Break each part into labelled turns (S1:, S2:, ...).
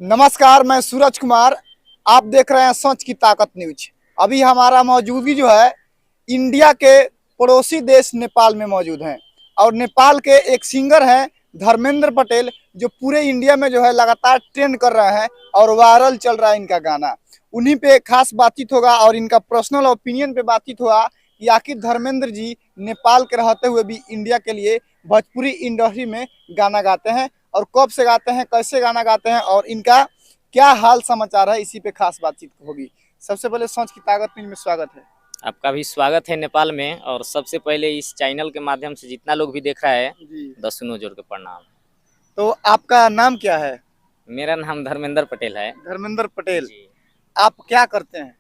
S1: नमस्कार, मैं सूरज कुमार। आप देख रहे हैं सच की ताकत न्यूज। अभी हमारा मौजूदगी जो है इंडिया के पड़ोसी देश नेपाल में मौजूद हैं और नेपाल के एक सिंगर हैं धर्मेंद्र पटेल, जो पूरे इंडिया में जो है लगातार ट्रेंड कर रहे हैं और वायरल चल रहा है इनका गाना। उन्हीं पे खास बातचीत होगा और इनका पर्सनल ओपिनियन पे बातचीत होगा कि आखिर धर्मेंद्र जी नेपाल के रहते हुए भी इंडिया के लिए भोजपुरी इंडस्ट्री में गाना गाते हैं और कब से गाते हैं, कैसे गाना गाते हैं और इनका क्या हाल समाचार है, इसी पे खास बातचीत होगी। सबसे पहले सच की ताकत न्यूज में स्वागत है।
S2: आपका भी स्वागत है नेपाल में। और सबसे पहले इस चैनल के माध्यम से जितना लोग भी देख रहा है
S1: जी,
S2: दसनों जोड़ के प्रणाम।
S1: तो आपका नाम क्या है?
S2: मेरा नाम धर्मेंद्र पटेल है
S1: धर्मेंद्र पटेल।
S2: जी।
S1: आप क्या करते हैं?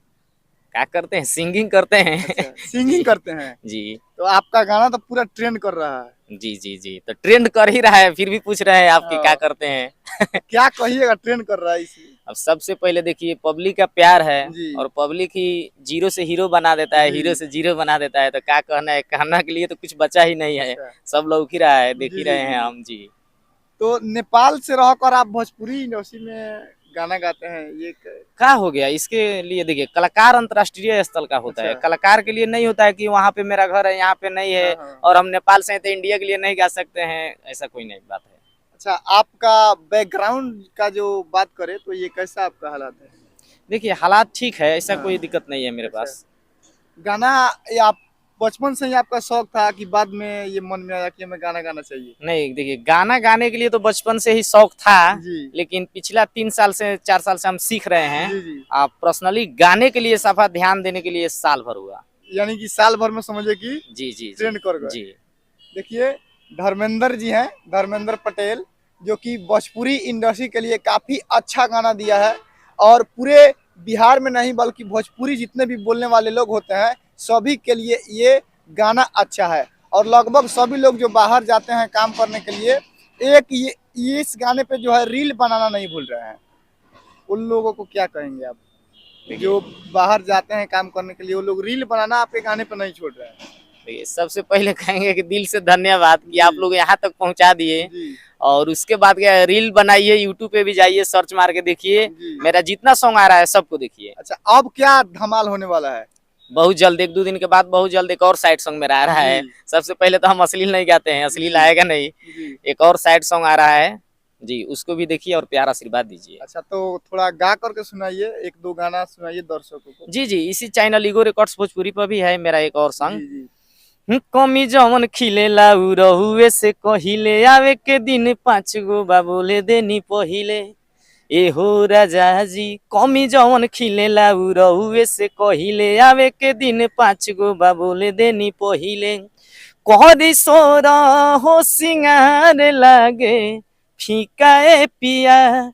S2: क्या करते हैं? सिंगिंग करते हैं।
S1: अच्छा,
S2: जी
S1: सिंगिंग करते हैं।
S2: जी
S1: तो आपका गाना तो पूरा ट्रेंड कर रहा है।
S2: जी जी जी तो ट्रेंड कर ही रहा है, फिर भी पूछ रहे हैं आपकी क्या
S1: हाँ,
S2: करते हैं।
S1: क्या कहिएगा, ट्रेंड कर रहा है इसी।
S2: अब सबसे पहले देखिए, पब्लिक का प्यार है
S1: जी
S2: और पब्लिक ही जीरो से हीरो बना देता है,
S1: जी।
S2: हीरो से जीरो बना देता है। तो क्या कहना है, कहना के लिए तो कुछ बचा ही नहीं है।
S1: अच्छा,
S2: सब लोग ही रहा है, देख
S1: जी
S2: ही
S1: जी
S2: रहे हैं
S1: जी।
S2: हम जी।
S1: तो नेपाल से रहकर आप भोजपुरी इंडस्ट्री में गाना गाते हैं, ये
S2: क्या हो गया इसके लिए? देखिए, कलाकार अंतर्राष्ट्रीय स्तर का होता है,
S1: अच्छा।
S2: कलाकार के लिए नहीं होता है कि वहाँ पे मेरा घर है, यहाँ पे नहीं है
S1: हाँ हाँ।
S2: और हम नेपाल से हैं तो इंडिया के लिए नहीं गा सकते हैं, ऐसा कोई नहीं बात है।
S1: अच्छा, आपका बैकग्राउंड का जो बात करें तो ये कैसा आपका हालात है?
S2: देखिए, हालात ठीक है, ऐसा
S1: हाँ,
S2: कोई दिक्कत नहीं है मेरे
S1: अच्छा।
S2: पास।
S1: गाना ये आप बचपन से ही आपका शौक था कि बाद में ये मन में आया कि हमें गाना गाना चाहिए?
S2: नहीं, देखिए, गाना गाने के लिए तो बचपन से ही शौक था,
S1: जी
S2: लेकिन पिछला 3 साल से 4 साल से हम सीख रहे हैं।
S1: जी जी।
S2: आप पर्सनली गाने के लिए सफा ध्यान देने के लिए साल भर हुआ।
S1: यानी कि साल भर में समझिए कि
S2: जी जी जी
S1: ट्रेंड कर गए।
S2: जी।
S1: देखिए, धर्मेंद्र जी हैं, धर्मेंद्र पटेल, जो कि भोजपुरी इंडस्ट्री के लिए काफ़ी अच्छा गाना दिया है और पूरे बिहार में नहीं बल्कि भोजपुरी जितने भी बोलने वाले लोग होते हैं सभी के लिए ये गाना अच्छा है। और लगभग सभी लोग जो बाहर जाते हैं काम करने के लिए एक ये इस गाने पे जो है रील बनाना नहीं भूल रहे हैं। उन लोगों को क्या कहेंगे आप जो बाहर जाते हैं काम करने के लिए? वो लोग रील बनाना आपके गाने पे नहीं छोड़ रहे हैं।
S2: देखिए, सबसे पहले कहेंगे कि दिल से धन्यवाद कि आप
S1: जी
S2: लोग यहाँ तक पहुँचा दिए।
S1: जी
S2: और उसके बाद क्या, रील बनाइए, यूट्यूब पे भी जाइए, सर्च मार के देखिए,
S1: जी।
S2: मेरा जितना सॉन्ग आ रहा है सबको देखिए।
S1: अच्छा, अब क्या धमाल होने वाला है?
S2: बहुत जल्द, 1-2 दिन के बाद बहुत जल्द एक और साइड सॉन्ग मेरा आ रहा है।
S1: जी
S2: सबसे पहले तो हम अश्लील नहीं गाते हैं, अश्लील
S1: जी
S2: आएगा नहीं।
S1: जी।
S2: एक और साइड सॉन्ग आ रहा है जी, उसको भी देखिए और प्यार आशीर्वाद दीजिए।
S1: अच्छा, तो थोड़ा गा करके सुनाइए, एक दो गाना सुनाइए दर्शकों को।
S2: जी जी, इसी चैनल ईगो रिकॉर्ड्स भोजपुरी पर भी है मेरा एक और सॉन्ग।
S1: जी जी।
S2: कमी जवन खिलेला उ रहुए से कहिले, आवे के दिन 5 गो बाबोले देनी पहिले। ए हो राजा जी, कमी जवन खिलेला उ रहुए से कहिले, आवे के दिन 5 गो बाबोले देनी पहिले। कहरी सोरा हो सिंगार लागे फीका ए पिया,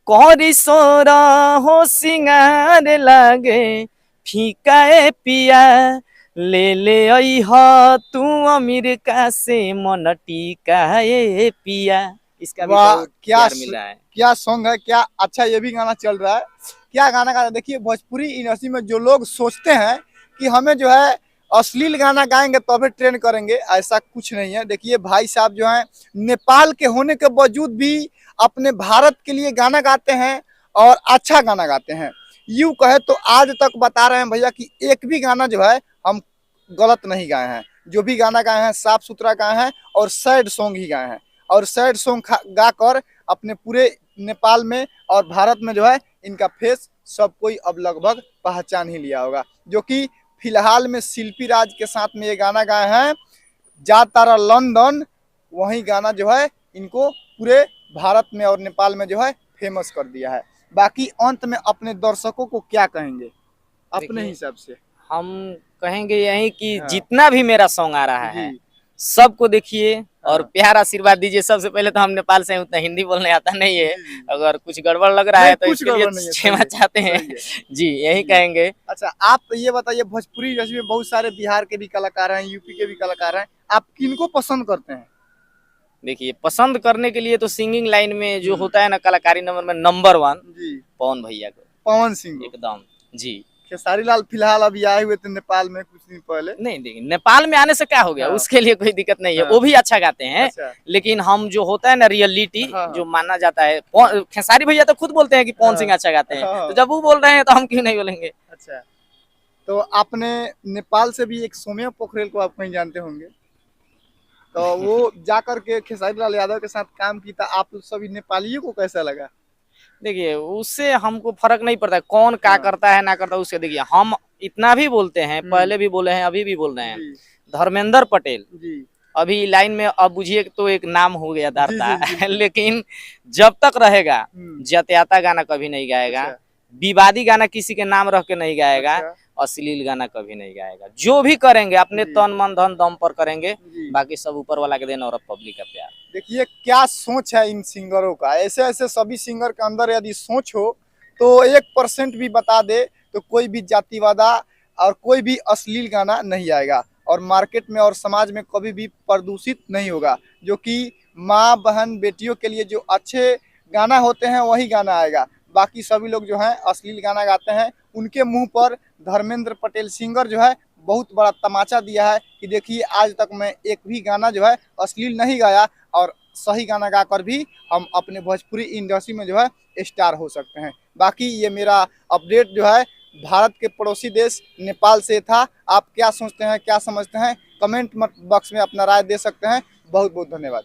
S2: कहरी सोरा हो सिंगार लागे फीका ए पिया। ले ले आई हो तू अमेरिका से मन टीका ए पिया। इसका भी
S1: वाह,
S2: बहुत प्यार मिल रहा है।
S1: क्या सॉन्ग है, क्या अच्छा ये भी गाना चल रहा है। क्या गाना गा रहा है। देखिए, भोजपुरी इंडस्ट्री में जो लोग सोचते हैं कि हमें जो है अश्लील गाना गाएंगे तभी ट्रेंड करेंगे, ऐसा कुछ नहीं है। देखिए, भाई साहब जो हैं नेपाल के होने के बावजूद भी अपने भारत के लिए गाना गाते हैं और अच्छा गाना गाते हैं। यूँ कहे तो आज तक बता रहे हैं भैया कि एक भी गाना जो है हम गलत नहीं गाए हैं। जो भी गाना गाए हैं साफ सुथरा गाए हैं और सैड सॉन्ग ही गाए हैं। और सैड सॉन्ग गा कर अपने पूरे नेपाल में और भारत में जो है इनका फेस सब कोई अब लगभग पहचान ही लिया होगा। जो कि फिलहाल में शिल्पी राज के साथ में ये गाना गाए हैं, जा तारा लंदन। वही गाना जो है इनको पूरे भारत में और नेपाल में जो है फेमस कर दिया है। बाकी अंत में अपने दर्शकों को क्या कहेंगे अपने
S2: देखिए,
S1: हिसाब से?
S2: हम कहेंगे यही कि
S1: हाँ
S2: जितना भी मेरा सॉन्ग आ रहा है
S1: जी
S2: सबको देखिए और
S1: हाँ
S2: प्यार आशीर्वाद दीजिए। सबसे पहले तो हम नेपाल से हैं, उतना हिंदी बोलने आता नहीं है।
S1: जी जी।
S2: अगर कुछ गड़बड़ लग रहा
S1: नहीं,
S2: है तो
S1: कुछ
S2: इसके लिए
S1: गड़बड़ नहीं है, सही
S2: क्षमा
S1: है,
S2: चाहते हैं।
S1: सही है।
S2: जी, यही
S1: जी।
S2: कहेंगे।
S1: अच्छा, आप ये बताइए, भोजपुरी इंडस्ट्री में बहुत सारे बिहार के भी कलाकार हैं, यूपी के भी कलाकार हैं, आप किनको पसंद करते हैं?
S2: देखिए, पसंद करने के लिए तो सिंगिंग लाइन में जो
S1: हम्म,
S2: होता है ना, कलाकारी नंबर में नंबर 1
S1: जी,
S2: पवन भैया को
S1: पवन सिंह को।
S2: एकदम। जी
S1: खेसारी लाल फिलहाल अभी आए हुए थे नेपाल में कुछ दिन पहले।
S2: नहीं देखिए, नेपाल में आने से क्या हो गया,
S1: हाँ।
S2: उसके लिए कोई दिक्कत नहीं है,
S1: हाँ।
S2: वो भी अच्छा गाते हैं।
S1: अच्छा।
S2: लेकिन हम जो होता है ना रियलिटी,
S1: हाँ।
S2: जो माना जाता है, खेसारी भैया तो खुद बोलते हैं कि पवन
S1: हाँ।
S2: सिंह अच्छा गाते हैं,
S1: हाँ।
S2: तो जब वो बोल रहे हैं तो हम क्यों नहीं बोलेंगे।
S1: अच्छा, तो आपने नेपाल से भी एक सौम्या पोखरेल को आप कहीं जानते होंगे, तो वो जाकर के खेसारी लाल यादव के साथ काम की, था आप सभी नेपालियों को कैसा लगा?
S2: देखिए, उससे हमको फर्क नहीं पड़ता है कौन क्या
S1: हाँ।
S2: करता है ना करता है, उससे देखिए हम इतना भी बोलते हैं, पहले भी बोले हैं, अभी भी बोल रहे हैं,
S1: जी
S2: धर्मेंद्र पटेल
S1: जी
S2: अभी लाइन में, अब बुझिए तो एक नाम हो गया
S1: जी
S2: दारता
S1: जी जी।
S2: लेकिन जब तक रहेगा
S1: हम्म।
S2: जतियाता गाना कभी नहीं गाएगा,
S1: अच्छा।
S2: विवादी गाना किसी के नाम रख के नहीं गाएगा,
S1: अच्छा।
S2: अश्लील गाना कभी नहीं गाएगा। जो भी करेंगे अपने
S1: जी।
S2: तन मन धन दम पर करेंगे,
S1: जी।
S2: बाकी सब ऊपर वाला के देन और पब्लिक का प्यार।
S1: देखिए क्या सोच है इन सिंगरों का, ऐसे ऐसे सभी सिंगर के अंदर यदि सोच हो तो 1% भी बता दे तो कोई भी जातिवादा और कोई भी अश्लील गाना नहीं आएगा, और मार्केट में और समाज में कभी भी प्रदूषित नहीं होगा। जो कि माँ बहन बेटियों के लिए जो अच्छे गाना होते हैं वही गाना आएगा। बाकी सभी लोग जो हैं अश्लील गाना गाते हैं। उनके मुंह पर धर्मेंद्र पटेल सिंगर जो है बहुत बड़ा तमाचा दिया है कि देखिए आज तक मैं एक भी गाना जो है अश्लील नहीं गाया, और सही गाना गाकर भी हम अपने भोजपुरी इंडस्ट्री में जो है स्टार हो सकते हैं। बाकी ये मेरा अपडेट जो है भारत के पड़ोसी देश नेपाल से था। आप क्या सोचते हैं, क्या समझते हैं, कमेंट बॉक्स में अपना राय दे सकते हैं। बहुत बहुत धन्यवाद।